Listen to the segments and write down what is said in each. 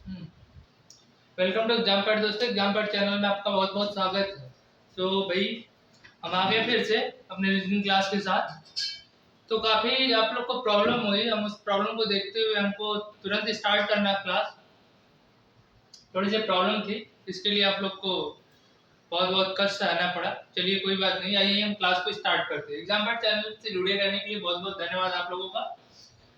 Welcome to exam pad दोस्तों। Exam pad channel में आपका बहुत बहुत स्वागत है। तो भाई हम आ गए फिर से अपने रीजनिंग क्लास के साथ। तो काफ़ी आप लोग को प्रॉब्लम हुई, हम उस प्रॉब्लम को देखते हुए हमको तुरंत स्टार्ट करना क्लास। थोड़ी सी प्रॉब्लम थी, इसके लिए आप लोग को बहुत बहुत कष्ट सहना पड़ा। चलिए कोई बात नहीं, आइए हम क्लास को स्टार्ट करते हैं। एग्जाम पैड चैनल से जुड़े रहने के लिए बहुत बहुत धन्यवाद आप लोगों का।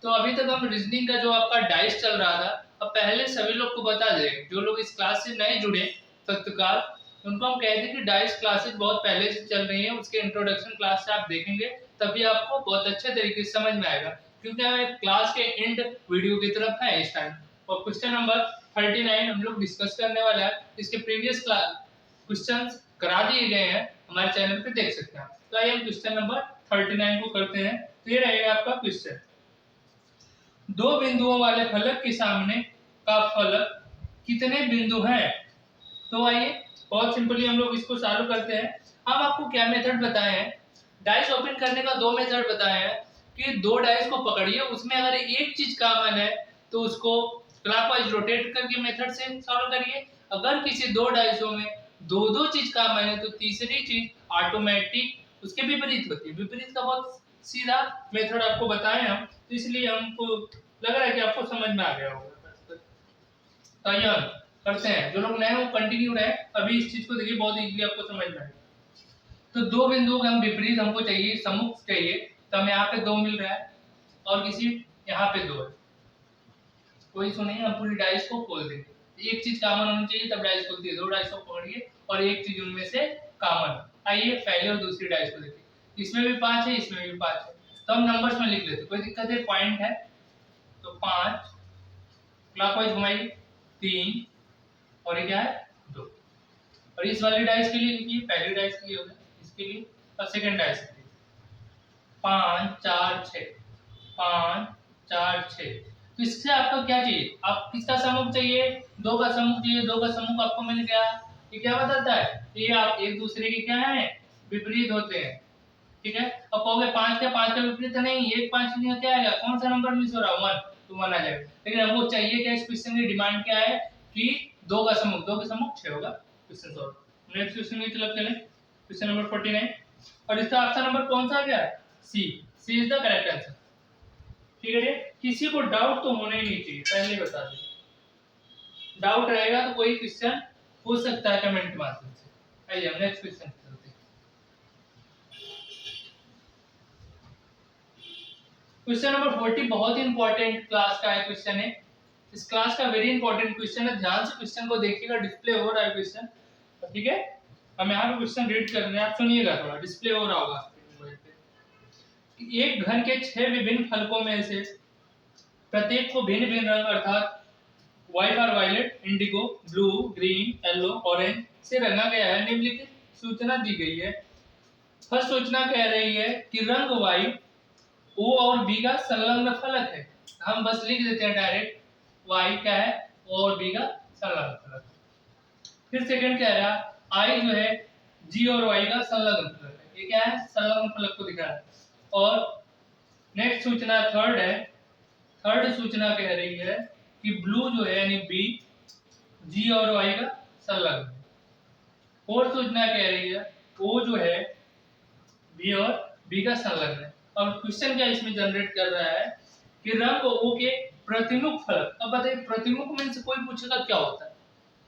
तो अभी तक हम रीजनिंग का जो आपका डाइस चल रहा था, अब पहले सभी लोग को बता दें, जो लोग इस क्लास से नए जुड़े तत्काल, उनको हम कहते हैं कि डाइस क्लासेस बहुत पहले से चल रही है। उसके इंट्रोडक्शन क्लास से आप देखेंगे तभी आपको बहुत अच्छे तरीके से समझ में आएगा, क्योंकि हमें क्लास के एंड वीडियो की तरफ है इस टाइम। और क्वेश्चन नंबर 39 हम लोग डिस्कस करने वाले हैं। इसके प्रीवियस क्वेश्चंस करा दिए गए हैं, हमारे चैनल पे देख सकते हैं। तो आइए हम क्वेश्चन नंबर 39 को करते हैं। तो ये रहेगा आपका क्वेश्चन, दो बिंदुओं वाले फलक के सामने का फलक कितने बिंदु हैं। तो आइए बहुत सिंपली हम लोग इसको चालू करते हैं। हम आपको क्या मेथड बताए हैं, डाइस ओपन करने का दो मेथड बताए हैं कि दो डाइस को पकड़िए, उसमें अगर एक चीज कॉमन है तो उसको क्लॉकवाइज रोटेट करके मेथड से सॉल्व करिए। अगर किसी दो डाइसों में दो दो चीज कॉमन है तो तीसरी चीज ऑटोमेटिक उसके विपरीत होती है। विपरीत का बहुत सीधा मेथड आपको बताए हम, तो इसलिए हमको लग रहा है कि आपको समझ में आ गया होगा। तो आइए करते हैं, जो लोग नए हैं वो कंटिन्यू रहे, अभी इस चीज को देखिए बहुत इजीली आपको समझ में आएगा। तो दो बिंदुओं के हम विपरीत हमको चाहिए, सम्मुख चाहिए। तो हमें यहाँ पे दो मिल रहा है और किसी यहाँ पे दो है। कोई इशू नहीं, हम पूरी डाइस को खोल देंगे। एक चीज कॉमन होनी चाहिए तब डाइस खोल दिए। दो डाइस को पकड़िए और एक चीज उनमें से कॉमन। आइए पहले और दूसरी डाइस को देखिए, इसमें भी 5 है, इसमें भी 5 है। तो हम नंबर्स में लिख लेते, कोई दिक्कत है। पॉइंट है तो 5, क्लॉकवाइज घुमाइए 3, और ये क्या है 2। और इस वाली डाइस के लिए लिखिए, पहली डाइस के लिए हो गया, इसके लिए और सेकंड डाइस के लिए 5 4 6, 5 4 6। तो इससे आपको क्या चाहिए, आप किसका सम्मुख चाहिए, दो का सम्मुख चाहिए। दो का सम्मुख आपको मिल गया। ये क्या बताता है, ये आप एक दूसरे के क्या है, विपरीत होते हैं। ठीक है, अब कहोगे 5 का 5 का विपरीत नहीं, एक 5 में क्या आएगा, कौन सा नंबर मिस हो रहा है, 1, तो 1 आ जाएगा। लेकिन हमको चाहिए क्या, इस क्वेश्चन की डिमांड क्या है कि दो का सम्मुख, दो का सम्मुख 6 होगा। Question solve. नेक्स्ट क्वेश्चन की तरफ चलें, क्वेश्चन नंबर 49, और इसका ऑप्शन नंबर कौन सा आ गया, सी। सी इज द करेक्ट आंसर। ठीक है, किसी को डाउट तो होना ही नहीं चाहिए, पहले बता दें। डाउट रहेगा तो कोई क्वेश्चन हो सकता है कमेंट के माध्यम से। आइए हम नेक्स्ट क्वेश्चन चलते हैं। क्वेश्चन नंबर 40 बहुत ही इंपॉर्टेंट क्लास का है क्वेश्चन है। इस क्लास का वेरी इंपॉर्टेंट क्वेश्चन है, ध्यान से क्वेश्चन को देखिएगा, डिस्प्ले हो रहा है क्वेश्चन। ठीक है, हम यहाँ पे क्वेश्चन रीड कर रहे हैं, आप सुनिएगा, थोड़ा डिस्प्ले हो रहा होगा मोबाइल पे। एक घन के 6 विभिन्न फलकों में से प्रत्येक को भिन्न भिन्न रंग अर्थात व्हाइट और violet, indigo, blue, green, yellow, orange से रंगा गया है। निम्नलिखित सूचना दी गई है। फर्स्ट सूचना कह रही है कि रंग वाई ओ और बी का संलग्न फलक है। हम बस लिख देते हैं डायरेक्ट, वाई क्या है, ओ और बी का संलग्न फलक। फिर सेकंड कह रहा है आई जो है जी और वाई का संलग्न फलक है। ये क्या है, संलग्न फलक को दिखा रहा है। और नेक्स्ट सूचना थर्ड है, थर्ड सूचना कह रही है कि ब्लू जो है यानी बी जी और वाई का संलग्न है। फोर्थ सूचना कह रही है ओ जो है बी और बी का संलग्न है। और क्वेश्चन क्या इसमें जनरेट कर रहा है कि रंग ओ के प्रतिमुख फलक। अब बताइए प्रतिमुख में से कोई पूछेगा क्या होता है,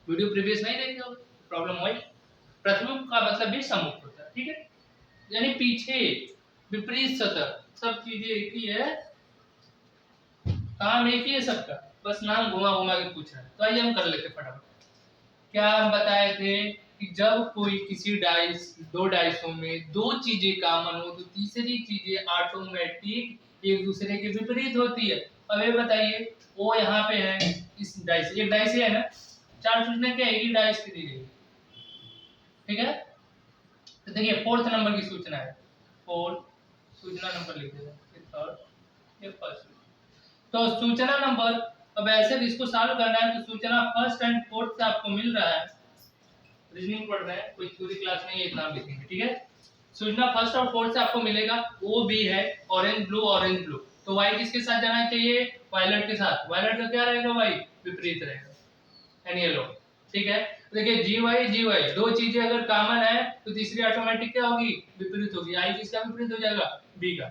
वीडियो प्रीवियस नहीं देखे होगे, प्रॉब्लम हुई। प्रतिमुख का मतलब भी सम्मुख होता है। ठीक है, यानी पीछे, विपरीत सतह, सब चीजें एक ही है, काम एक ही है सबका, बस नाम घुमा घुमा के पूछा है। तो आइए हम कर लेते फटाफट। क्या हम बताए थे कि जब कोई किसी डाइस, दो डाइसों में दो चीजें कॉमन हो तो तीसरी चीजें ऑटोमेटिक एक दूसरे के विपरीत होती है। अब ये बताइए, वो यहाँ पे है, इस डाइस, एक डाइस है ना, चार सूचना क्या है, एक ही डाइस की दी गई। ठीक है, तो देखिए फोर्थ नंबर की सूचना है, फोर्थ सूचना नंबर लिख देते हैं, थर्ड, ये फर्स्ट। तो सूचना नंबर, अब ऐसे इसको सॉल्व करना है तो सूचना फर्स्ट एंड फोर्थ से आपको मिल रहा है। रीजनिंग पढ़ रहे हैं, कोई पूरी क्लास नहीं है, इतना लिखेंगे। ठीक है, सूचना फर्स्ट और फोर्थ से आपको मिलेगा। ओ बी है, ऑरेंज ब्लू, तो वाई किसके साथ जाना चाहिए, वायलेट के साथ। वायलेट का क्या रहेगा, वाई विपरीत रहेगा। And yellow. ठीक है, देखिए जी वाई दो चीजें अगर कॉमन है तो तीसरी ऑटोमेटिक क्या होगी, विपरीत होगी। आई किसका विपरीत हो जाएगा, बी का।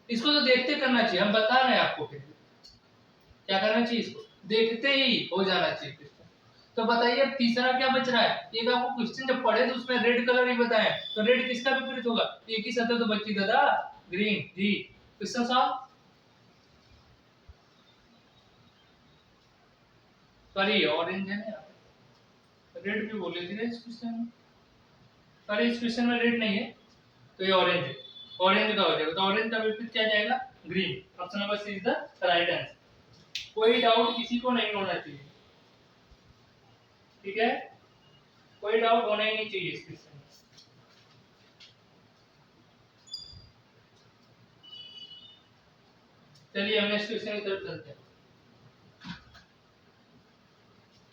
इसको तो देखते करना चाहिए, हम बता रहे हैं आपको फिर क्या करना चाहिए, इसको देखते ही हो जाना चाहिए। तो बताइए अब तीसरा क्या बच रहा है, एक आपको क्वेश्चन जब पढ़े तो उसमें रेड कलर ही बताएं, तो रेड किसका विपरीत होगा, एक ही सतह तो बची दादा, ग्रीन। जी क्वेश्चन सॉल्व। सॉरी ऑरेंज है ना, रेड भी बोले थे इस क्वेश्चन में, सॉरी इस क्वेश्चन में रेड नहीं है तो ये ऑरेंज है, ऑरेंज का हो जाएगा। तो ऑरेंज का विपरीत क्या जाएगा, green. Option number C is the right answer. कोई डाउट किसी को नहीं होना चाहिए, ठीक है, कोई डाउट होना ही नहीं चाहिए इस क्वेश्चन में। चलिए हम नेक्स्ट क्वेश्चन की तरफ चलते हैं।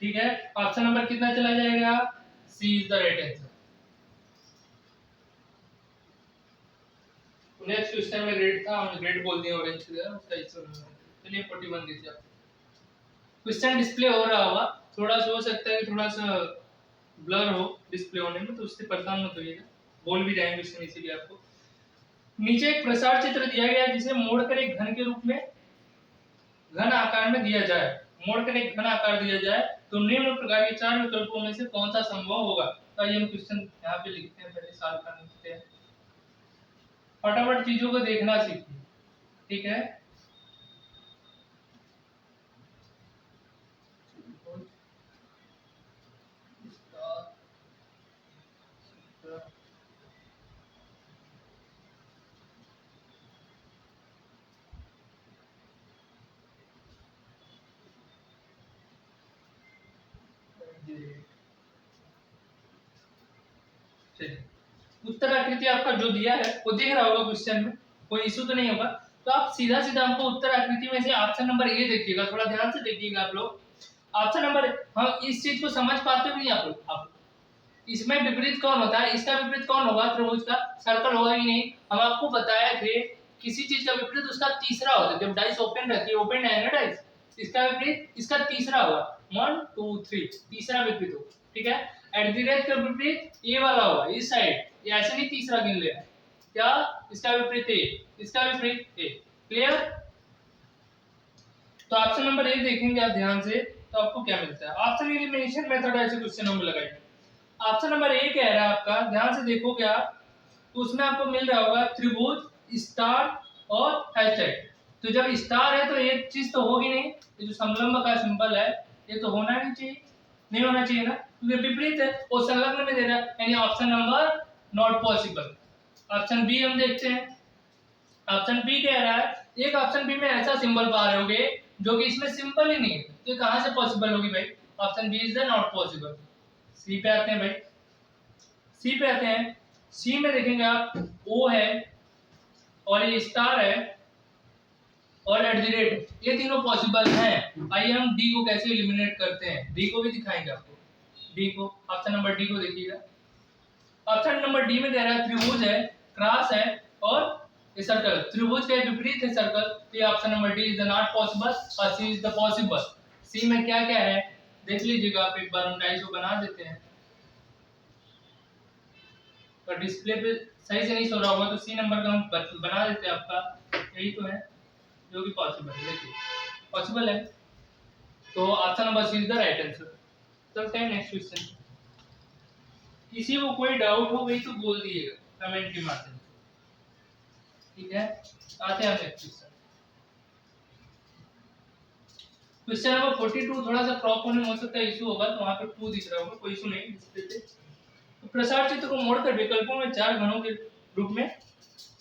ठीक है, ऑप्शन नंबर कितना चला जाएगा, C is the right answer. Next question में रेड था, हमने रेड बोल दिया ऑरेंज की जगह, उसका आंसर चलिए 41 दीजिए आप। क्वेश्चन डिस्प्ले हो रहा होगा, थोड़ा सा हो सकता है कि थोड़ा सा ब्लर हो डिस्प्ले होने में, तो उससे परेशान मत होइएगा, बोल भी जाएंगे क्वेश्चन इसीलिए आपको। नीचे एक प्रसार चित्र दिया गया है जिसे मोड़कर एक घन के रूप में घन आकार में दिया जाए, मोड़कर एक घन आकार दिया जाए तो निम्न प्रकार के चार विकल्पों में से कौन सा संभव होगा। तो आइए हम क्वेश्चन यहाँ पे लिखते हैं, पहले सॉल्व करते हैं, फटाफट चीजों को देखना सीखिए। ठीक है, उत्तर आकृति आपका जो दिया है वो दिख रहा होगा क्वेश्चन में, कोई इशू तो नहीं होगा। तो आप सीधा सीधा हमको उत्तर आकृति में से ऑप्शन नंबर ए देखिएगा, थोड़ा ध्यान से देखिएगा आप लोग। ऑप्शन नंबर, हम इस चीज को समझ पाते हो नहीं आप लोग, आप इसमें विपरीत कौन होता है, इसका विपरीत कौन होगा, त्रिभुज का सर्कल होगा ही नहीं। हम आपको बताए थे किसी चीज का विपरीत उसका तीसरा होता है, जब डाइस ओपन रहती है, ओपन है ना डाइस, इसका विपरीत इसका तीसरा होगा, 1 2 3 तीसरा विपरीत होगा। ठीक है, एट द रेट का विपरीत ये वाला होगा, इस साइड, ये ऐसे नहीं तीसरा गिन लेना, क्या इसका विपरीत ए, इसका विपरीत ए। क्लियर, तो ऑप्शन नंबर ए देखेंगे आप ध्यान से तो आपको क्या मिलता है, ऑप्शन एलिमिनेशन मेथड ऐसे क्वेश्चनों में लगाइए। ऑप्शन नंबर ए कह रहा है आपका, ध्यान से देखोगे आप तो उसमें आपको मिल रहा होगा त्रिभुज, स्टार और हैशटैग। तो जब स्टार है तो एक चीज तो होगी नहीं, ये जो समलंब का सिंबल है ये तो होना नहीं चाहिए, नहीं होना चाहिए ना, क्योंकि विपरीत है वो संलग्न में दे रहा है, यानी option number not possible. Option B हम देखते हैं, ऑप्शन बी कह रहा है, एक ऑप्शन बी में ऐसा सिंबल पा रहे होगे जो कि इसमें सिंबल ही नहीं है, तो कहां से पॉसिबल होगी भाई, option B is the not possible. C पे आते हैं भाई, सी पे आते हैं, सी में देखेंगे आप ओ है और ये स्टार है और एट द रेट, ये तीनों पॉसिबल हैं। आइए हम डी को कैसे एलिमिनेट करते हैं, डी को भी दिखाएंगे आपको। डी को, ऑप्शन नंबर डी को देखिएगा, ऑप्शन नंबर डी में कह रहा है त्रिभुज है, क्रॉस है और ये सर्कल, त्रिभुज के विपरीत है सर्कल, तो ये option number D is the not possible और सी इज द पॉसिबल। सी में क्या क्या है देख लीजिएगा आप एक बार, हम डाइस को बना देते हैं, तो डिस्प्ले पे सही से नहीं सो रहा होगा तो सी नंबर का हम बना देते हैं आपका, यही तो है जो कि पॉसिबल है, देखिए पॉसिबल है, तो option number C is the right answer. चलते हैं नेक्स्ट क्वेश्चन, किसी को कोई डाउट हो गई तो बोल दिएगा कमेंट के माध्यम से। ठीक है, आते हैं नेक्स्ट क्वेश्चन, क्वेश्चन नंबर 42, थोड़ा सा क्रॉप होने में हो सकता है इशू होगा, तो वहां पे 2 दिख रहा होगा, कोई इशू नहीं डिस्प्ले पे। तो प्रसार चित्र को मोड़कर विकल्पों में चार घनों के रूप में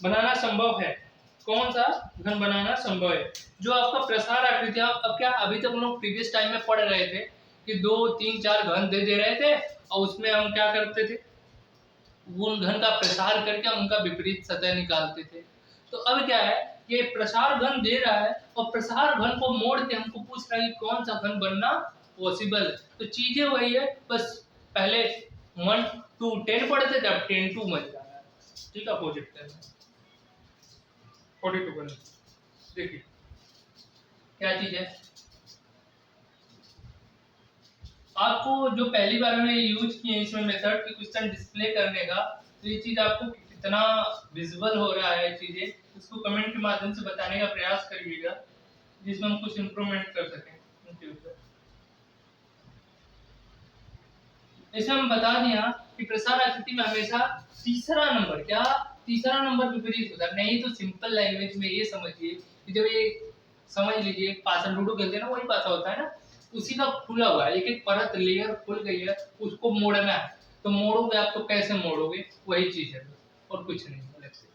बनाना संभव है, कौन सा घन बनाना संभव है। जो आपका प्रसार आकृतियां, अब क्या अभी तक हम लोग प्रीवियस टाइम में पढ़ रहे थे कि 2 3 4 घन दे रहे थे और उसमें हम क्या करते थे, उन घन का प्रसार करके हम उनका विपरीत सतह निकालते थे। तो अब क्या है, ये प्रसार घन दे रहा है और प्रसार घन को मोड़ के हमको पूछ रहा है कि कौन सा घन बनना पॉसिबल है। तो चीजें वही है, बस पहले 1 to 10 पढ़े थे, जब 10 to बन जा रहा है। ठीक है, अपोजिट करना 42 बन, देखिए क्या चीज है, आपको जो पहली बार में यूज किए इसमें मेथड कि क्वेश्चन डिस्प्ले करने का, तो ये चीज आपको कितना विजुअल हो रहा है चीजें, उसको कमेंट के माध्यम से बताने का प्रयास करिएगा, जिसमें हम कुछ इम्प्रूवमेंट कर सकें इन फ्यूचर। इसमें हम बता दिया कि प्रसार आकृति में हमेशा तीसरा नंबर, क्या तीसरा नंबर विपरीत होता है। नहीं तो सिंपल लैंग्वेज में ये समझिए कि जब ये समझ लीजिए पासा लूडो खेलते हैं ना, वही पासा होता है ना, उसी का खुला हुआ है, एक एक परत लेयर खुल गई है, उसको मोड़ना है। तो मोड़ोगे आप तो कैसे मोड़ोगे, वही चीज है और कुछ नहीं अलग से।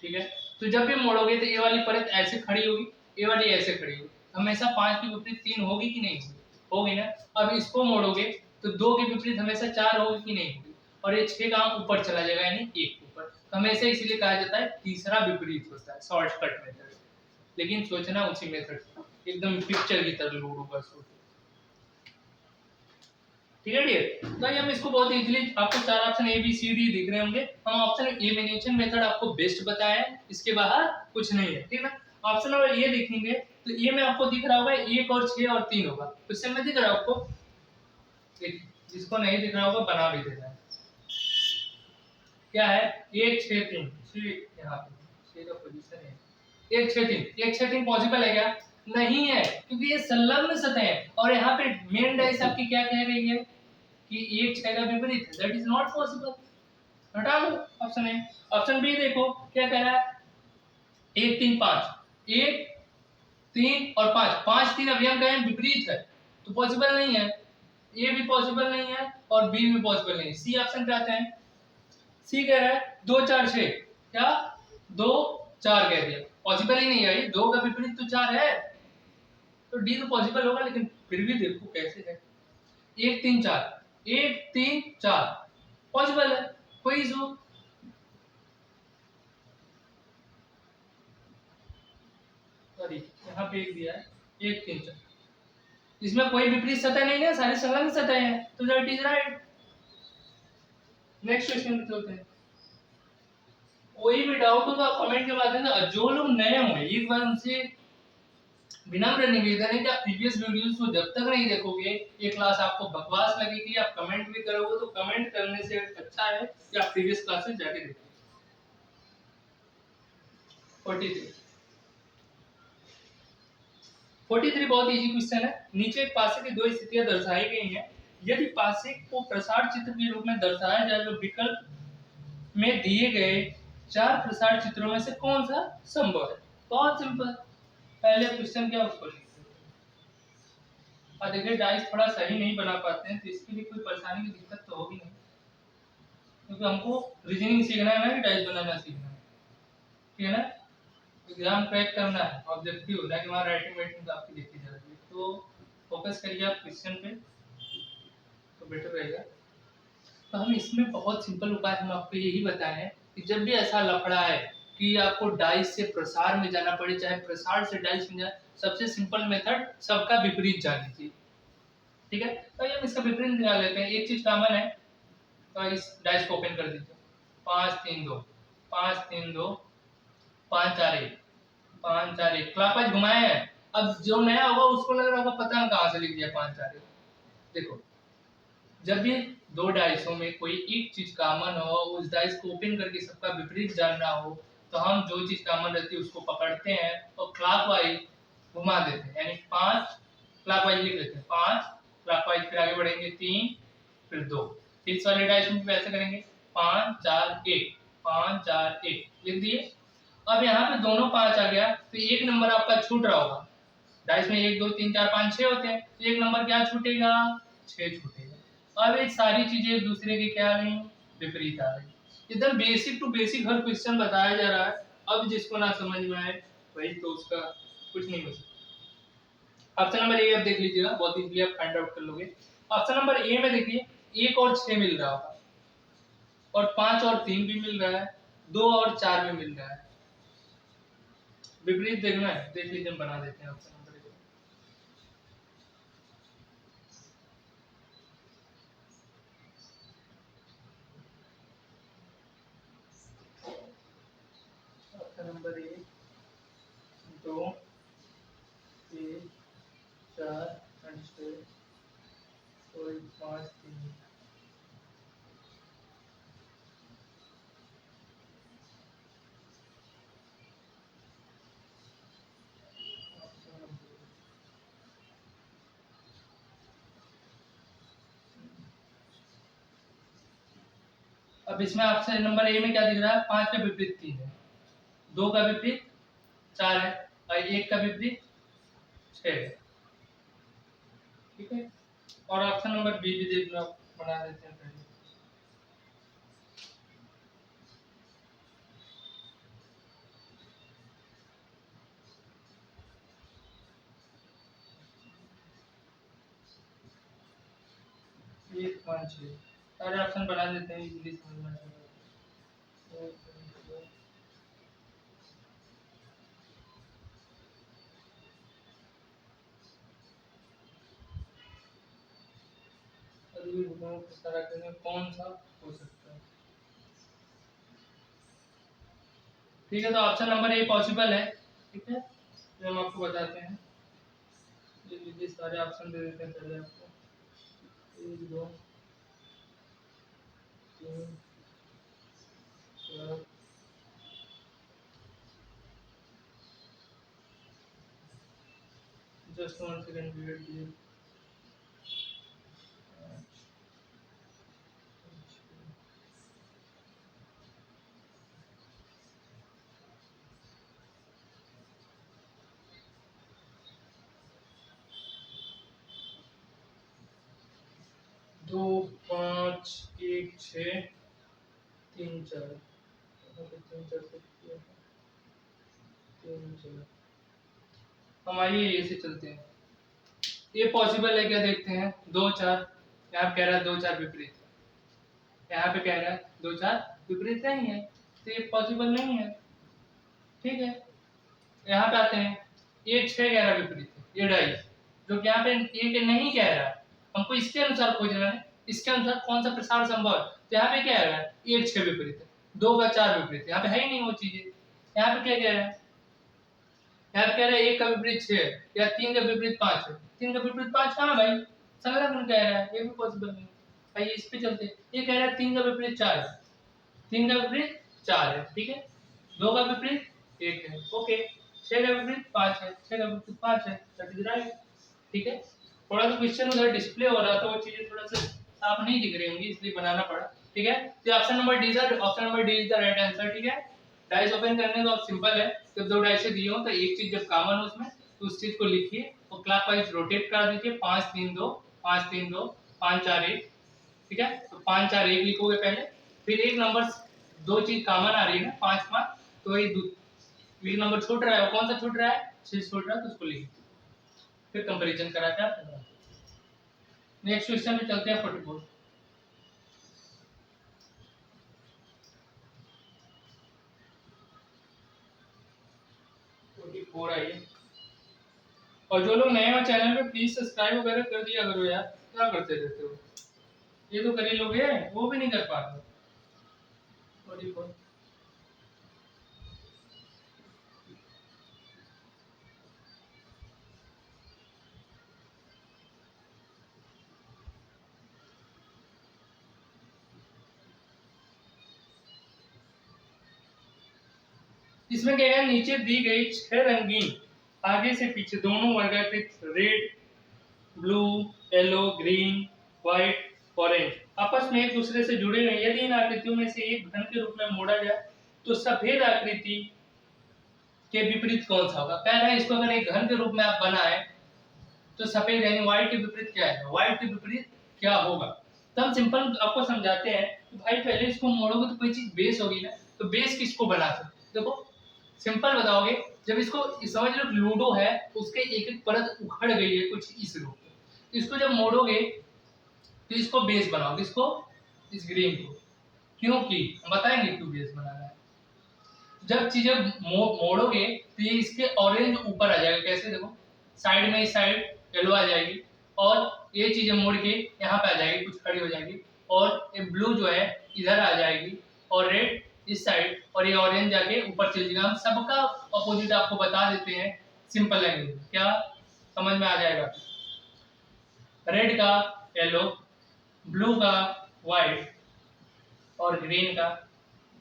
ठीक है, तो जब भी मोड़ोगे तो ये वाली परत ऐसे खड़ी होगी, ये वाली ऐसे खड़ी होगी। हमेशा 5 के विपरीत 3 होगी कि नहीं होगी, होगी ना। अब इसको मोड़ोगे तो 2 के विपरीत हमेशा 4 होगी कि नहीं होगी, और ये 6 का ऊपर चला जाएगा, यानी 1 ऊपर। हमेशा इसलिए कहा जाता है तीसरा विपरीत होता है, शॉर्टकट मेथड। लेकिन सोचना उसी मेथड से, एकदम पिक्चर की तरह लूडो का सोच। ठीक है डियर, तो हम इसको बहुत इजीली, आपको 4 option A B C D दिख रहे होंगे। हम ऑप्शन एलिमिनेशन मेथड आपको बेस्ट बताया है, इसके बाहर कुछ नहीं है। ठीक है, ऑप्शन नंबर ए देखेंगे तो ए में आपको दिख रहा होगा 1 और 6 और 3 होगा। क्वेश्चन में दिख रहा है आपको, जिसको नहीं दिख रहा होगा बना भी देना है। क्या है 1 6 3, यहाँ पे 6 का पोजीशन है 1 6 3। 1 6 3 पॉसिबल है क्या, नहीं है, क्योंकि ये संलग्न सतह है। और यहाँ पे मेन डाइस आपकी क्या कह रही है कि 1 6 का विपरीत है, दैट इज नॉट पॉसिबल, हटा दो ऑप्शन ए। ऑप्शन बी देखो क्या कह रहा है 1 3 5, 1 3 और 5, 5 3 अभी हम कहें विपरीत है, तो पॉसिबल नहीं है। ए भी पॉसिबल नहीं है और बी भी पॉसिबल नहीं है। सी ऑप्शन पे आते हैं, सी कह रहा है 2 4 6, क्या 2 4 कह दिया, पॉसिबल ही नहीं है, ये 2 का विपरीत तो 4 है, तो डी तो पॉसिबल होगा। लेकिन फिर भी देखो कैसे है 1 3 4, 1 3 4 पॉसिबल है, कोई इशू। सॉरी यहाँ पे एक दिया है 1 3 4, इसमें कोई विपरीत सतह नहीं है, सारी संलग्न सतह है, तो that is right. Next question पे चलते हैं। कोई भी डाउट हो तो आप कमेंट के माध्यम से, जो लोग नए होंगे एक बार उनसे विनम्र निवेदन है कि आप प्रीवियस वीडियोस को जब तक नहीं देखोगे, ये क्लास आपको बकवास लगेगी, आप कमेंट भी करोगे, तो कमेंट करने से अच्छा है कि आप प्रीवियस क्लासेस जाके देखो। 43 43 बहुत इजी क्वेश्चन है। नीचे एक पासे की दो स्थितियां दर्शाई गई हैं। यदि पासे को प्रसार चित्र के रूप में दर्शाया जाए तो विकल्प में दिए गए 4 प्रसार चित्रों में से कौन सा संभव है। बहुत सिंपल, पहले क्वेश्चन क्या उसको लिखते हैं। और देखिए डाइस थोड़ा सही नहीं बना पाते हैं, तो इसके लिए कोई परेशानी की दिक्कत तो होगी नहीं, क्योंकि हमको रीजनिंग सीखना है ना कि डाइस बनाना सीखना है। ठीक है ना, एग्जाम क्रैक करना है, ऑब्जेक्टिव ना कि हमारा राइटिंग वाइटिंग आपकी देखी जा रही है। तो फोकस करिए आप क्वेश्चन पे, तो बेटर रहेगा। तो हम इसमें बहुत सिंपल उपाय हम आपको यही बताए हैं कि जब भी ऐसा लफड़ा है कि आपको डाइस से प्रसार में जाना पड़े, चाहे प्रसार से डाइस में जाए, सबसे सिंपल मेथड सबका विपरीत जान लीजिए। ठीक है, तो हम इसका विपरीत निकाल लेते हैं। एक चीज कॉमन है, तो इस डाइस को ओपन कर दीजिए। 5 3 2, 5 3 2, 5 4 1, 5 4 1, क्लॉकवाइज घुमाए हैं। अब जो नया होगा उसको लग रहा होगा पता है कहाँ से लिख दिया 5 4 1। देखो जब भी दो डाइसों में कोई एक चीज कॉमन हो, उस डाइस को ओपन करके सबका विपरीत जानना हो, तो हम जो चीज कॉमन रहती है उसको पकड़ते हैं और क्लॉकवाइज घुमा देते हैं, यानी 5 क्लॉकवाइज लिख लेते हैं, 5 क्लॉकवाइज, फिर आगे बढ़ेंगे 3 फिर 2, फिर इस वाले डाइस में भी ऐसे करेंगे 5 4 1, 5 4 1 लिख दिए। अब यहाँ पे दोनों 5 आ गया, तो एक नंबर आपका छूट रहा होगा। डाइस में 1 2 3 4 5 6 होते हैं, तो एक नंबर क्या छूटेगा, 6 छूटेगा। अब ये सारी चीजें एक दूसरे के क्या आ रही विपरीत आ रही। एकदम बेसिक टू बेसिक हर क्वेश्चन बताया जा रहा है। अब जिसको ना समझ में आए वही तो उसका कुछ नहीं हो सकता। ऑप्शन नंबर ए अब देख लीजिएगा, बहुत इजीली आप फाइंड आउट कर लोगे। ऑप्शन नंबर ए में देखिए 1 और 6 मिल रहा होगा, और 5 और 3 भी मिल रहा है, 2 और 4 भी मिल रहा है। विपरीत देखना है, देख लीजिए हम बना देते हैं ऑप्शन नंबर ए। नंबर 1 2 3 4 5 6 कोई 5 3। अब इसमें ऑप्शन नंबर ए में क्या दिख रहा है? 5 का विपरीत 3 है, 2 का विपरीत 4 है और 1 का विपरीत 6 है। ठीक है, और ऑप्शन नंबर बी भी देख लो, बना देते हैं पहले। एक 5 6 सारे ऑप्शन बना देते हैं, इजीली समझ में आ जाएगा। अभी बताओ किस तरह के कौन सा हो सकता है। ठीक है, तो ऑप्शन नंबर ए पॉसिबल है। ठीक है, तो हम आपको बताते हैं, ये सारे ऑप्शन दे देते हैं पहले आपको। 1 2 3 4 जस्ट 1 सेकंड वेट कीजिए। 2 5 1 6 3 4 3 4 से 3 4 हम आइए ए से चलते हैं। ये पॉसिबल है क्या, देखते हैं। 2 4 यहाँ कह रहा है 2 4 विपरीत, यहाँ पे कह रहा है 2 4 विपरीत नहीं है, तो ये पॉसिबल नहीं है। ठीक है, यहाँ पे आते हैं, ये 6 कह रहा है विपरीत है, ये 2.5 जो कि यहाँ पे एक नहीं कह रहा है, हमको इसके अनुसार खोजना है, इसके अनुसार कौन सा प्रसार संभव है। तो यहाँ पे क्या कह रहा है, 1 6 विपरीत है, 2 का 4 विपरीत है, यहाँ पे है ही नहीं वो चीजें। यहाँ पे क्या कह रहा है, यहाँ पे कह रहा है 1 का विपरीत 6 है या 3 का विपरीत 5 है। 3 का विपरीत 5 कहाँ भाई, संलग्न कह रहा है, ये भी पॉसिबल नहीं। आइए इस पे चलते हैं, ये कह रहा है 3 का विपरीत 4 है, 3 का विपरीत 4 है, ठीक है। 2 का विपरीत 1 है, ओके। 6 का विपरीत 5 है, 6 का विपरीत 5 है, दैट इज राइट। ठीक है, थोड़ा सा क्वेश्चन उधर डिस्प्ले हो रहा था, वो चीजें थोड़ा सा साफ नहीं दिख रही होंगी, इसलिए बनाना पड़ा। ठीक है, तो option number D is the right answer. ठीक है, डाइस ओपन करने का सिंपल है, जब 2 डाइस दिए हो तो एक चीज जब कॉमन हो उसमें, तो उस चीज को लिखिए और क्लॉकवाइज रोटेट कर दीजिए। 5 3 2 5 3 2 5 4 1। ठीक है, तो 5 4 1 लिखोगे पहले, फिर एक नंबर, दो चीज कॉमन आ रही है ना, 5 5, तो एक नंबर छूट रहा है, वो कौन सा छूट रहा है, 6 छूट रहा है, तो उसको लिखिए, फिर कंपैरिजन करा के आप। नेक्स्ट क्वेश्चन पे चलते हैं। 44 44 आइए। और जो लोग नए हो चैनल पे, प्लीज सब्सक्राइब वगैरह कर दिया करो यार, क्या करते रहते हो, ये तो कर ही लोगे, वो भी नहीं कर पाते। 44 इसमें क्या है, नीचे दी गई 6 रंगीन आगे से पीछे दोनों वर्गाकृत red blue yellow green white orange आपस में एक दूसरे से जुड़े हुए हैं। यदि इन आकृतियों में से एक घन के रूप में मोड़ा जाए तो सफेद आकृति के विपरीत कौन सा होगा। कह रहे हैं इसको अगर एक घन के रूप में आप बनाए तो सफेद यानी व्हाइट के विपरीत क्या है, व्हाइट के विपरीत क्या होगा। तो हम सिंपल आपको समझाते हैं कि भाई पहले इसको मोड़ोगे तो कोई चीज बेस होगी ना, तो बेस किसको बनाते हैं, देखो सिंपल बताओगे। जब इसको समझ लो लूडो है, उसके एक एक परत उखड़ गई है कुछ इस रूप में, इसको जब मोड़ोगे तो इसको बेस बनाओगे, इसको इस ग्रीन को, क्योंकि हम बताएंगे क्यों बेस बनाना है। जब चीजें मोड़ोगे तो ये इसके ऑरेंज ऊपर आ जाएगा, कैसे देखो साइड में, इस साइड येलो आ जाएगी और ये चीजें मोड़ के यहाँ पे आ जाएगी, कुछ खड़ी हो जाएगी, और ये ब्लू जो है इधर आ जाएगी और रेड इस साइड, और ये ऑरेंज जाके ऊपर चल जाएगा। हम सबका अपोजिट आपको बता देते हैं सिंपल लैंग्वेज, क्या समझ में आ जाएगा। रेड का येलो, ब्लू का व्हाइट और ग्रीन का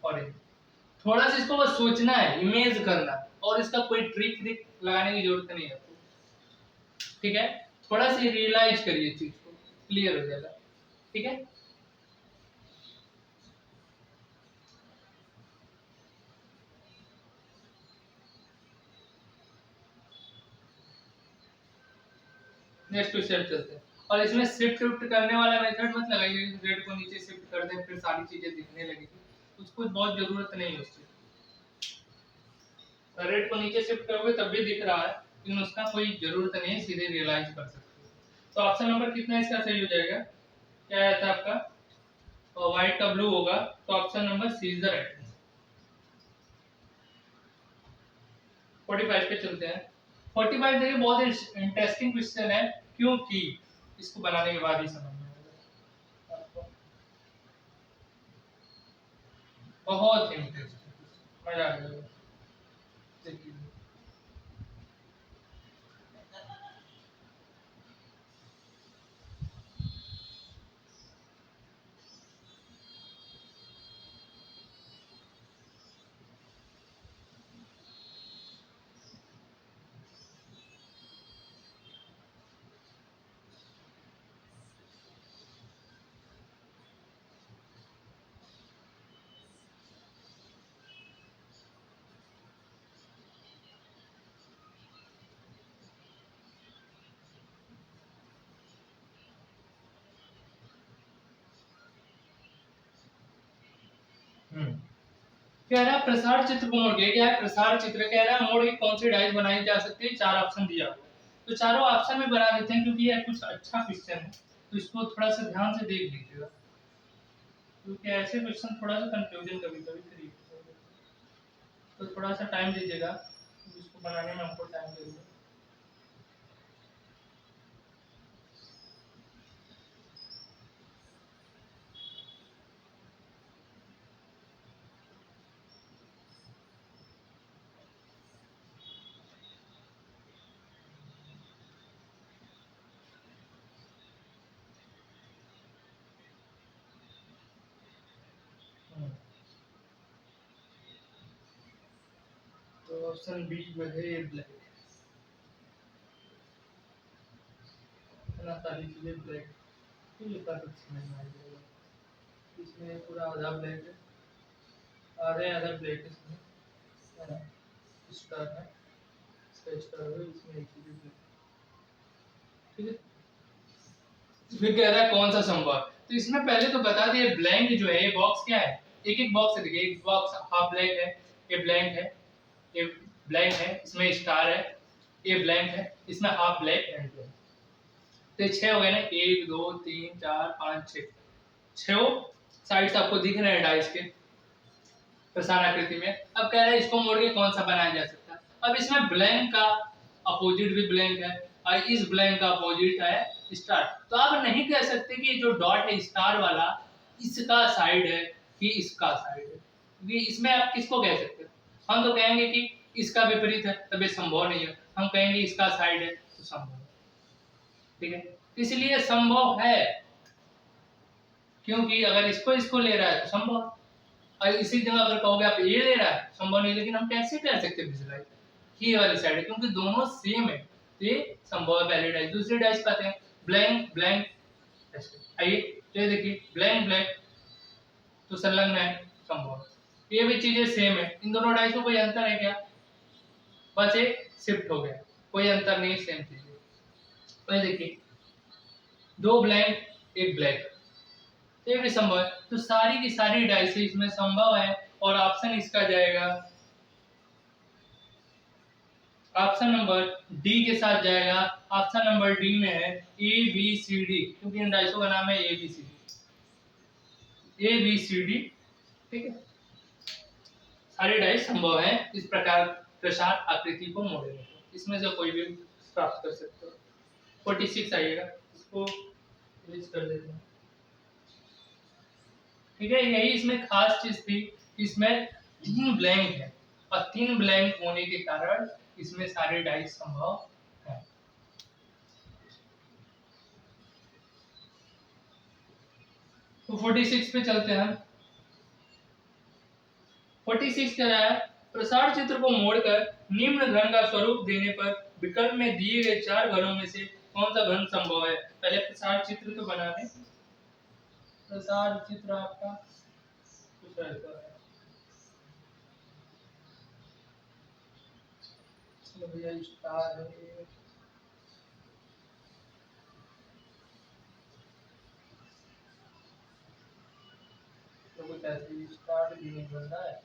ऑरेंज। थोड़ा सा इसको बस सोचना है, इमेज करना, और इसका कोई ट्रिक व्रिक लगाने की जरूरत नहीं है आपको, ठीक है। थोड़ा सा रियलाइज करिए चीज को, क्लियर हो जाएगा, ठीक है। नेक्स्ट स्टेप चलते हैं। और इसमें शिफ्ट शिफ्ट करने वाला मेथड मत लगाइए, रेड को नीचे शिफ्ट कर दें फिर सारी चीजें दिखने लगेगी, उसको बहुत जरूरत नहीं है उसकी। रेड को नीचे शिफ्ट करोगे तब भी दिख रहा है, लेकिन उसका कोई जरूरत नहीं है, सीधे रियलाइज कर सकते हो। तो ऑप्शन नंबर कितना इसका सही हो जाएगा, क्या आया था आपका, और व्हाइट का ब्लू होगा, तो option number C is the right answer. 45 पे चलते हैं। 45 देखिए बहुत इंटरेस्टिंग क्वेश्चन है, क्योंकि इसको बनाने के बाद ही समझ में आएगा आपको। बहुत इंटरेस्टिंग, मजा आ जाएगा, देखिए। कह रहा है प्रसार चित्र को मोड़ के, क्या है प्रसार चित्र, कह रहा है मोड़ के कौन सी डाइज बनाई जा सकती है, 4 ऑप्शन दिया हुआ है। तो चारों ऑप्शन में बना देते हैं, क्योंकि यह कुछ अच्छा क्वेश्चन है, तो इसको थोड़ा सा ध्यान से देख लीजिएगा, क्योंकि ऐसे क्वेश्चन थोड़ा सा कंफ्यूजन कभी कभी क्रिएट होता है, तो थोड़ा सा टाइम दीजिएगा, इसको बनाने में हमको टाइम लगेगा। तो ऑप्शन बी जो है ब्लैक, इतना सारी चीजें ब्लैक, तो ये काफी समझ में आ जाएगा। इसमें पूरा आधा ब्लैक है, आधा ब्लैक है इसमें, है ना, स्टार है, इसका स्टार है, इसमें एक चीज ब्लैक, ठीक है। इसमें कह रहा है कौन सा संभव है, तो इसमें पहले तो बता दिए ब्लैंक जो है, ये बॉक्स क्या है, एक एक बॉक्स है, देखिए एक बॉक्स हाफ ब्लैक है, ये ब्लैंक है, ये ब्लैंक है, इसमें स्टार है, ये ब्लैंक है, इसमें हाफ ब्लैक एंड ब्लैंक। तो ये 6 हो गए ना, 1 2 3 4 5 6, 6 साइड्स आपको दिख रहे हैं डाइस के प्रसार आकृति में। अब कह रहा है इसको मोड़ के कौन सा बनाया जा सकता है। अब इसमें ब्लैंक का अपोजिट भी ब्लैंक है, और इस ब्लैंक का अपोजिट है स्टार। तो आप नहीं कह सकते कि जो डॉट है स्टार वाला इसका साइड है कि इसका साइड है, क्योंकि इसमें आप किसको कह सकते हैं, हम तो कहेंगे कि इसका विपरीत है तब ये संभव नहीं है, हम कहेंगे इसका साइड है तो संभव है, ठीक है। इसलिए संभव है, क्योंकि अगर इसको इसको ले रहा है तो संभव, और इसी जगह अगर कहोगे आप ये ले रहा है संभव नहीं। लेकिन हम कैसे कर सकते हैं विजुलाइज, ये वाली साइड है, क्योंकि दोनों सेम है, तो ये संभव है पहली डाइस। दूसरी डाइस कहते हैं ब्लैंक ब्लैंक, आइए तो ये देखिए ब्लैंक ब्लैंक तो संलग्न है, संभव, ये भी चीजें सेम है, इन दोनों डाइस में कोई अंतर है क्या, बस एक शिफ्ट हो गया, कोई अंतर नहीं, सेम चीज है। तो ये देखिए 2 ब्लैंक 1 ब्लैक, ये भी संभव है, तो सारी की सारी डाइस इसमें संभव है, और ऑप्शन इसका जाएगा, ऑप्शन नंबर डी के साथ जाएगा। ऑप्शन नंबर डी में है ए बी सी डी, क्योंकि इन डाइसों का नाम है A B C D, A B C D, ठीक है। सारी डाइस संभव है इस प्रकार प्रसार आकृति को मोड़ने में, इसमें से कोई भी प्राप्त कर सकते हो। 46 आइएगा, इसको लिस्ट कर देते हैं, ठीक है। यही इसमें खास चीज थी, इसमें 3 ब्लैंक है, और 3 ब्लैंक होने के कारण इसमें सारे डाइस संभव है। 46 पे चलते हैं हम। 46 कह रहा है प्रसार चित्र को मोड़कर निम्न घन का स्वरूप देने पर विकल्प में दिए गए 4 घनों में से कौन सा घन संभव है। पहले प्रसार चित्र तो बना लें। प्रसार चित्र आपका कुछ ऐसा है। चलो भैया स्टार है, तो कुछ ऐसे स्टार भी नहीं बन रहा है।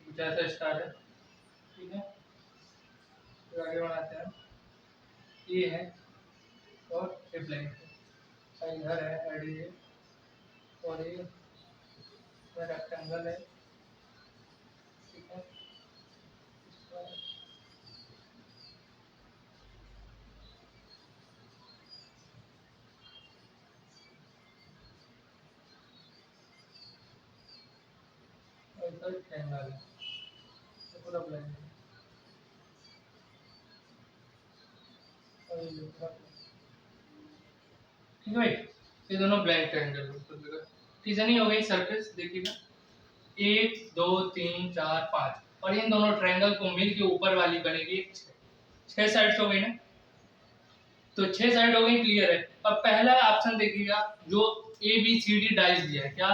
कुछ ऐसा स्टार है, ठीक है। तो आगे बढ़ाते हैं। ये है और ये ब्लैंक है, इधर है एड और ये रेक्टेंगल है, ठीक है। ट्रायंगल है, पूरा ब्लैंक है। ठीक है भाई, ये दोनों ब्लैंक ट्रायंगल कितनी हो गई सरफेस देखिएगा, 1 2 3 4 5 और इन दोनों ट्रायंगल को मिल के ऊपर वाली बनेगी 6 साइड्स हो गई ना। तो 6 साइड हो गई, क्लियर है। अब पहला ऑप्शन देखिएगा जो A B C D dice दिया है, क्या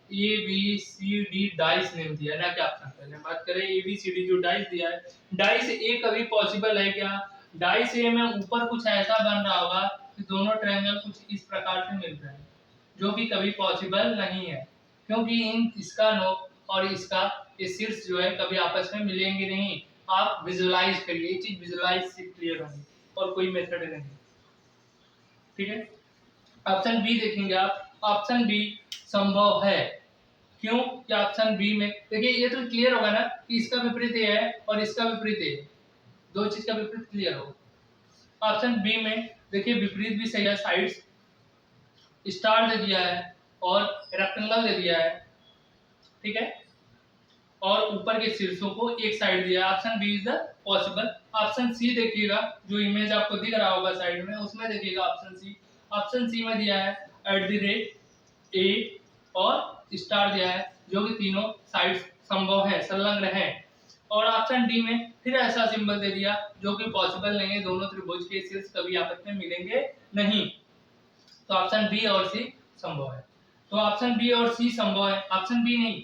A B C D dice name दिया है ना, क्या ऑप्शन पहले बात करें ए बी सी डी जो डाइस दिया है, डाइस ए कभी पॉसिबल है क्या। डाइस ए में ऊपर कुछ ऐसा बन रहा होगा कि दोनों ट्रायंगल कुछ इस प्रकार से मिल रहे हैं, जो कि कभी पॉसिबल नहीं है, क्योंकि इन इसका नोक और इसका ये शीर्ष जो है कभी आपस में मिलेंगे नहीं। आप विजुलाइज करिए, ये चीज विजुलाइज से क्लियर होगी और कोई मेथड नहीं, ठीक है। ऑप्शन बी देखेंगे आप, ऑप्शन बी संभव है। क्यों कि ऑप्शन बी में देखिए ये तो क्लियर होगा ना कि इसका विपरीत ये है और इसका विपरीत ये है, दो चीज का विपरीत क्लियर होगा। ऑप्शन बी में देखिए विपरीत भी सही है, साइड्स स्टार दे दिया है और रेक्टेंगल दे दिया है, ठीक है, और ऊपर के शीर्षों को एक साइड दिया है। Option B is the possible. Option C देखिएगा, जो इमेज आपको दिख रहा होगा साइड में, उसमें देखिएगा ऑप्शन सी। ऑप्शन सी में दिया है @ ए और स्टार दिया है, जो कि तीनों साइड संभव है, संलग्न है। और ऑप्शन डी में फिर ऐसा सिंबल दे दिया जो कि पॉसिबल नहीं है, दोनों त्रिभुज के शीर्ष कभी आपस में मिलेंगे नहीं। तो ऑप्शन बी और सी संभव है। तो ऑप्शन बी और सी संभव है, ऑप्शन बी नहीं,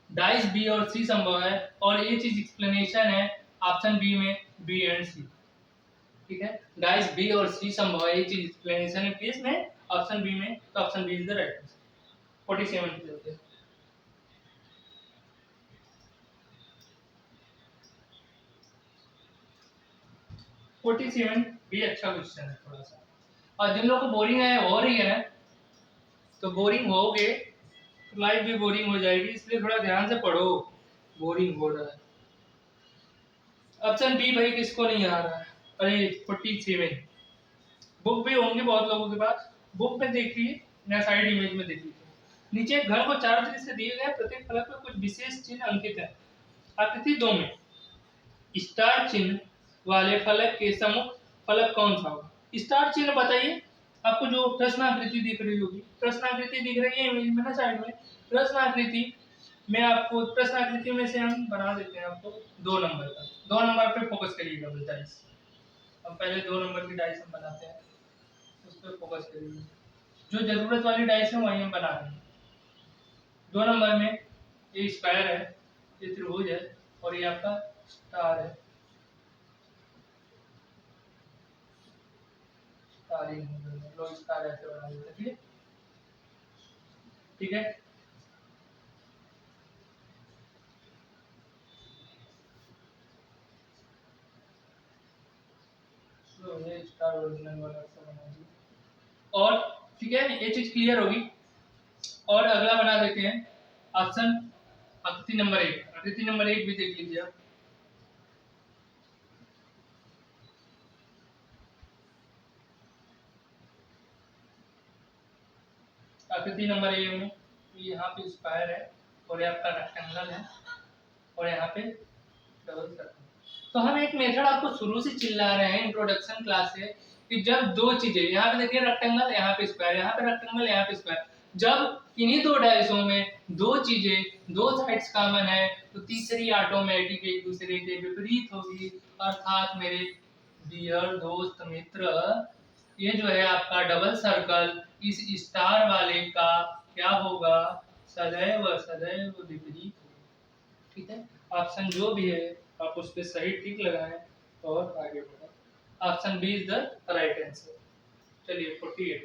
डाइस बी और सी संभव है। और ये चीज एक्सप्लेनेशन है ऑप्शन बी में बी एंड सी, ठीक है। डाइस बी और सी संभव है, ये चीज एक्सप्लेनेशन है किस में, ऑप्शन बी में। तो option B is the right answer. 47 पे चलते हैं। 47 भी अच्छा क्वेश्चन है थोड़ा सा, और जिन लोगों को बोरिंग है हो रही है ना, तो बोरिंग हो गए तो लाइफ भी बोरिंग हो जाएगी, इसलिए थोड़ा ध्यान से पढ़ो, बोरिंग हो रहा है। ऑप्शन बी भाई किसको नहीं आ रहा है, अरे 47 बुक भी होंगे बहुत लोगों के पास, बुक में देखिए या साइड इमेज में देखिए, नीचे घर को चारों तरफ से दिए गए प्रत्येक फलक पर कुछ विशेष चिन्ह अंकित है। आकृति 2 में स्टार चिन्ह वाले फलक के सम्मुख फलक कौन सा होगा। स्टार चिन्ह बताइए, आपको जो प्रश्नाकृति दिख रही होगी, प्रश्नाकृति दिख रही है इमेज में ना साइड में, प्रश्नाकृति में आपको प्रश्नाकृति में से हम बना देते हैं आपको 2 नंबर का, 2 नंबर पे फोकस करिएगा बस डाइस। हम पहले 2 नंबर की डाइस हम बनाते हैं, उस पर फोकस करिए, जो जरूरत वाली डाइस है वही हम बना रहे हैं। 2 नंबर में ये स्क्वायर है, ये त्रिभुज है और ये आपका स्टार है, लोग स्टार ऐसे बना देते हैं, ठीक है। तो ये स्टार ओरिजिनल वाला ऐसा बना दिया, और ठीक है ये चीज क्लियर होगी। और अगला बना देते हैं ऑप्शन आकृति नंबर 1, आकृति नंबर 1 भी देख लीजिए आप। आकृति नंबर 1 में यहाँ पे स्क्वायर है और ये आपका रेक्टेंगल है और यहाँ पे डबल सर्कल, तो हम एक मेथड आपको शुरू से चिल्ला रहे हैं इंट्रोडक्शन क्लास से कि जब दो चीजें, यहाँ पे देखिए रेक्टेंगल, यहाँ पे स्क्वायर, यहाँ पे रेक्टेंगल, यहाँ पे स्क्वायर, जब इन्हीं दो डायसों में दो चीजें, दो साइड्स कॉमन है, तो तीसरी ऑटोमेटिक एक दूसरे के विपरीत होगी। अर्थात मेरे डियर दोस्त मित्र, ये जो है आपका डबल सर्कल इस स्टार वाले का क्या होगा, सदैव सदैव विपरीत होगा। ठीक है, ऑप्शन जो भी है आप उस पर सही टिक लगाएं और आगे बढ़ें। Option B is the right answer. चलिए 48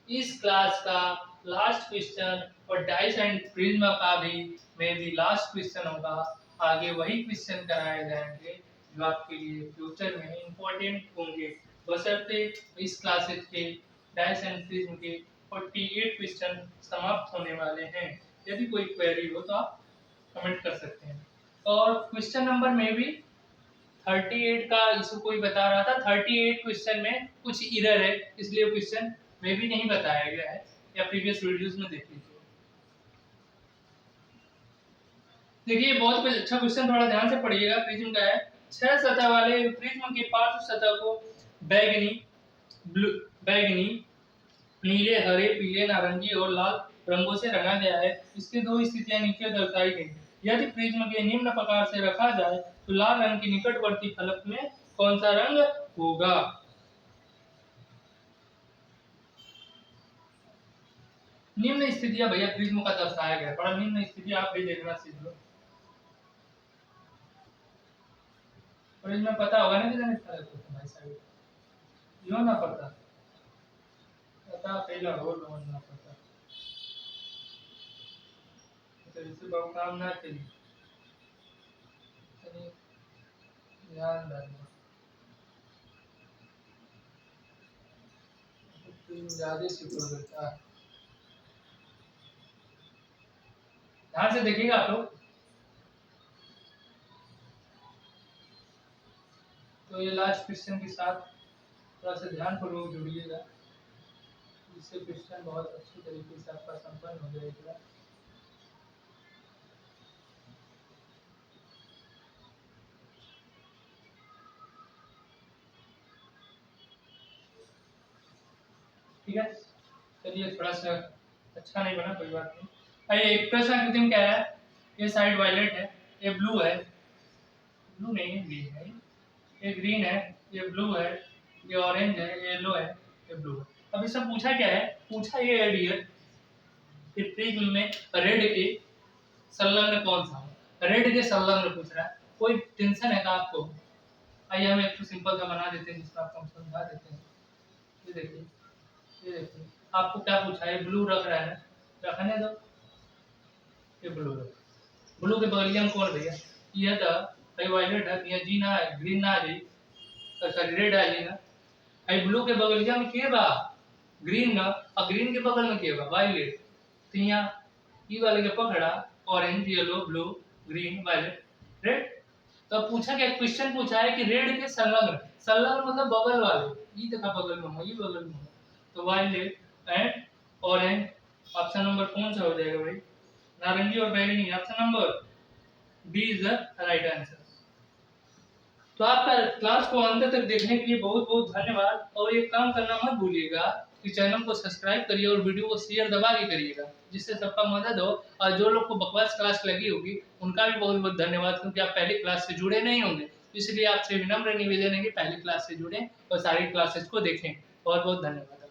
इस क्लास का लास्ट क्वेश्चन और डाइस एंड प्रिज्म का भी मे बी लास्ट क्वेश्चन होगा। आगे वही क्वेश्चन कराए जाएंगे जो आपके लिए फ्यूचर में इंपॉर्टेंट होंगे, बशर्ते इस क्लासेस के डाइस एंड प्रिज्म के 48 क्वेश्चन समाप्त होने वाले हैं। यदि कोई क्वेरी हो तो आप कमेंट कर सकते हैं। और क्वेश्चन नंबर में भी 38 का इसको कोई बता रहा था, 38 क्वेश्चन में कुछ इरर है, इसलिए क्वेश्चन में भी नहीं बताया गया है, या प्रीवियस वीडियोस में देख लीजिए। देखिए बहुत कुछ अच्छा क्वेश्चन, थोड़ा ध्यान से पढ़िएगा। प्रिज्म का है, 6 सतह वाले प्रिज्म की पार्श्व सतह को बैगनी, बैगनी, नीले, हरे, पीले, नारंगी और लाल रंगों से रंगा गया है। इसकी दो स्थितियां नीचे दर्शाई गई हैं। यदि प्रिज्म के निम्न प्रकार से रखा जाए तो लाल रंग के निकटवर्ती फलक में कौन सा रंग होगा? निम्न स्थितियां भैया प्रिज्म का दर्शाया गया, पर निम्न स्थिति आप भी देखना सीख लो। प्रिज्म पता होगा ना कितने फलक होते हैं भाई साहब, क्यों ना पता पहला रोल ना पता तो इससे बहुत काम ना चली। ध्यान रखना ज्यादा सिक्योर करता है। ध्यान से देखिएगा आप लोग। तो ये लास्ट क्वेश्चन के साथ थोड़ा सा ध्यान पूर्वक जुड़िएगा, इससे क्वेश्चन बहुत अच्छी तरीके से आपका संपन्न हो जाएगा। ठीक है, चलिए थोड़ा सा अच्छा नहीं बना, कोई बात नहीं। आइए एक प्रश्न कृत्रिम क्या है, ये साइड वायलेट है, ये ब्लू है, ब्लू नहीं ग्रीन है, ये ग्रीन है, ये ब्लू है, ये ऑरेंज है, ये येलो है, ये ब्लू है। अब इससे पूछा क्या है, पूछा ये है डियर कि प्रिज्म में रेड के संलग्न कौन सा है, रेड के संलग्न पूछ रहा है। कोई टेंशन है का आपको? आइए हम एक तो सिंपल सा बना देते हैं जिसको आपको हम समझा देते हैं। ये देखिए, ये देखिए आपको क्या पूछा है, ब्लू रख रहा है, रखने दो, ये ब्लू रख, ब्लू के बगलिया में कौन भैया, ये तो भाई वायलेट है, ये जी ना है, ग्रीन ना है, सॉरी रेड आ जाएगा। आई ब्लू के बगलिया में के बा ग्रीन ना, और ग्रीन के बगल में के बा वायलेट, तो यहाँ ई वाले के पकड़ा orange, yellow, blue, green, violet, red. तो पूछा क्या, क्वेश्चन पूछा है कि रेड के संलग्न, संलग्न मतलब बगल वाले, ई देखा बगल में हो, ई बगल में हो, तो violet and orange. Option number कौन सा हो जाएगा भाई, नारंगी और बैगनी। Option number B is the right answer. तो आपका क्लास को अंत तक देखने के लिए बहुत बहुत धन्यवाद। और एक काम करना मत भूलिएगा कि चैनल को सब्सक्राइब करिए और वीडियो को शेयर दबा के करिएगा, जिससे सबका मदद हो। और जो लोग को बकवास क्लास लगी होगी उनका भी बहुत बहुत धन्यवाद, क्योंकि आप पहले क्लास से जुड़े नहीं होंगे, इसलिए आपसे विनम्र निवेदन है कि पहले क्लास से जुड़ें और सारी क्लासेस को देखें। बहुत बहुत धन्यवाद।